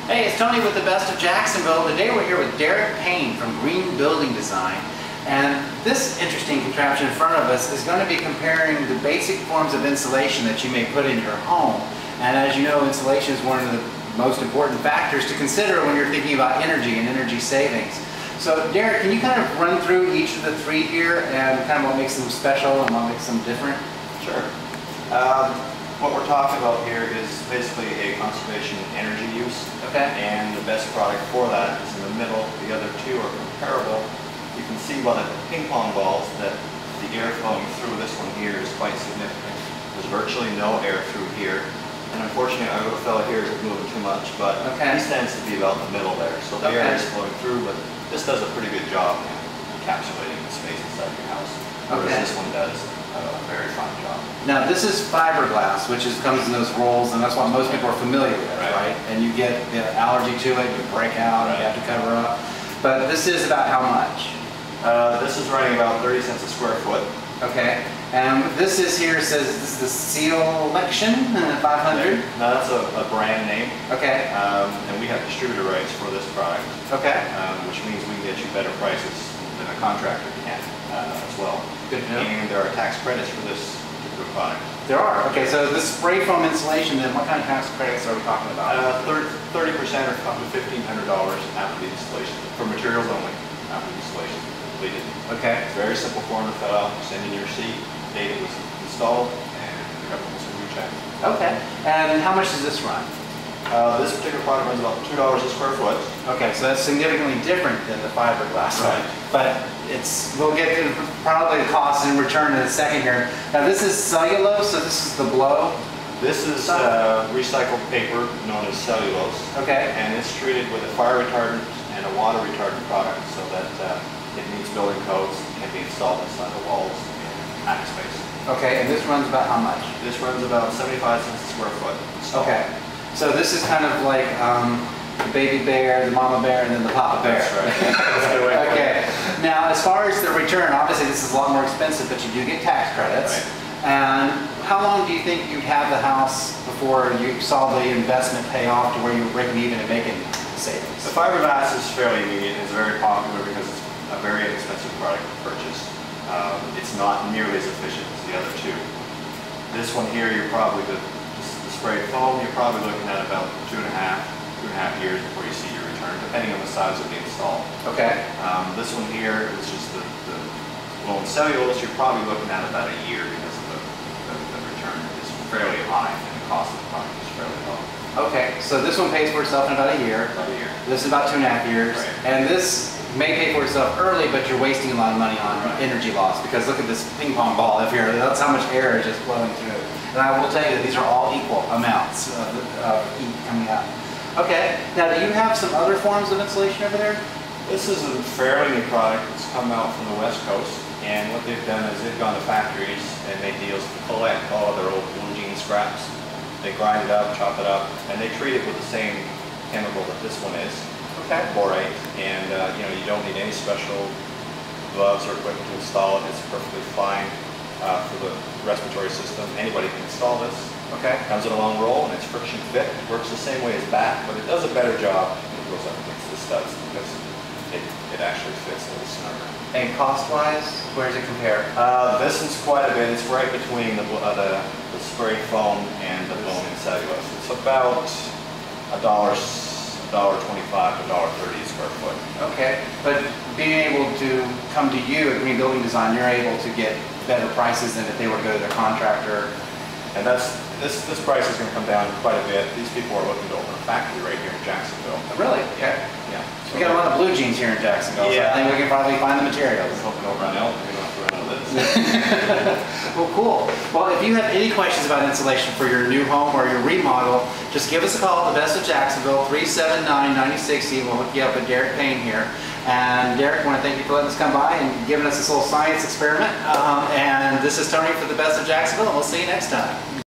Hey, it's Tony with the Best of Jacksonville. Today we're here with Derrick Payne from Green Building Design. And this interesting contraption in front of us is going to be comparing the basic forms of insulation that you may put in your home. And as you know, insulation is one of the most important factors to consider when you're thinking about energy and energy savings. So Derrick, can you kind of run through each of the three here and kind of what makes them special and what makes them different? Sure. What we're talking about here is basically a conservation energy use. Okay. And the best product for that is in the middle. The other two are comparable. You can see by the ping pong balls that the air flowing through this one here is quite significant. There's virtually no air through here. And unfortunately, our little fellow here isn't moving too much, but he tends to be about the middle there. So the air is flowing through, but this does a pretty good job in encapsulating the space inside your house. Whereas this one does a very fine job. Now this is fiberglass, which comes in those rolls, and that's what most people are familiar with, right? And you get the allergy to it, you break out, you have to cover up. But this is about how much? This is running about 30 cents a square foot. Okay. And this is here, says this is the Selection 500. Now that's a brand name. Okay. And we have distributor rights for this product. Okay. Which means we can get you better prices than a contractor can as well. Good to know. And there are tax credits for this particular product. There are. Okay, so this spray foam insulation, then what kind of tax credits are we talking about? 30% or up to $1,500 after the installation, for materials only, after the installation is completed. Okay. It's a very simple form to fill out. Send in your receipt, date it was installed, and the government will send you a check. Okay. And how much does this run? This particular product runs about $2 a square foot. Okay, so that's significantly different than the fiberglass. Right. But we'll get to probably the cost in return in a second here. Now this is cellulose, so this is the blow. This is recycled paper known as cellulose. Okay. And it's treated with a fire retardant and a water retardant product so that it meets building codes, can be installed inside the walls in attic space. Okay, and this runs about how much? This runs about 75 cents a square foot. Okay. So this is kind of like the baby bear, the mama bear, and then the papa bear. That's right. Okay. Now, as far as the return, obviously this is a lot more expensive, but you do get tax credits. Right. And how long do you think you'd have the house before you saw the investment pay off to where you were breaking even and making savings? The fiberglass is fairly immediate. It's very popular because it's a very inexpensive product to purchase. It's not nearly as efficient as the other two. This one here, you're probably the spray foam, you're probably looking at about two and a half years before you see your return, depending on the size of the install. Okay. This one here is just the blown cellulose. You're probably looking at about a year because of the return is fairly high and the cost of the product is fairly low. Okay, so this one pays for itself in about a year. About a year. This is about 2.5 years. Right. And this may pay for itself early, but you're wasting a lot of money on energy loss because look at this ping pong ball up here. That's how much air is just flowing through. And I will tell you that these are all equal amounts of heat coming out. Okay, now do you have some other forms of insulation over there? This is a fairly new product that's come out from the West Coast, and what they've done is they've gone to factories and made deals to collect all of their old blue jean scraps. They grind it up, chop it up, and they treat it with the same chemical that this one is, borate. And you don't need any special gloves or equipment to install it. It's perfectly fine for the respiratory system. Anybody can install this. Okay. Comes in a long roll and it's friction fit. It works the same way as back, but it does a better job when it goes up against the studs because it actually fits a little snugger. And cost-wise, where does it compare? This is quite a bit. It's right between the spray foam and the blown in cellulose. It's about $1.25 to $1.30 a square foot. Okay, but being able to come to you at Green Building Design, you're able to get better prices than if they were to go to their contractor. And this price is going to come down quite a bit. These people are looking to open a factory right here in Jacksonville. Really? Okay. Yeah. We got a lot of blue jeans here in Jacksonville, so I think we can probably find the materials. Hoping to run out. We don't have to run out of this. Well, cool. Well, if you have any questions about insulation for your new home or your remodel, just give us a call at the Best of Jacksonville, 379-9060. We'll hook you up with Derrick Payne here. And Derrick, I want to thank you for letting us come by and giving us this little science experiment. And this is Tony for the Best of Jacksonville, and we'll see you next time.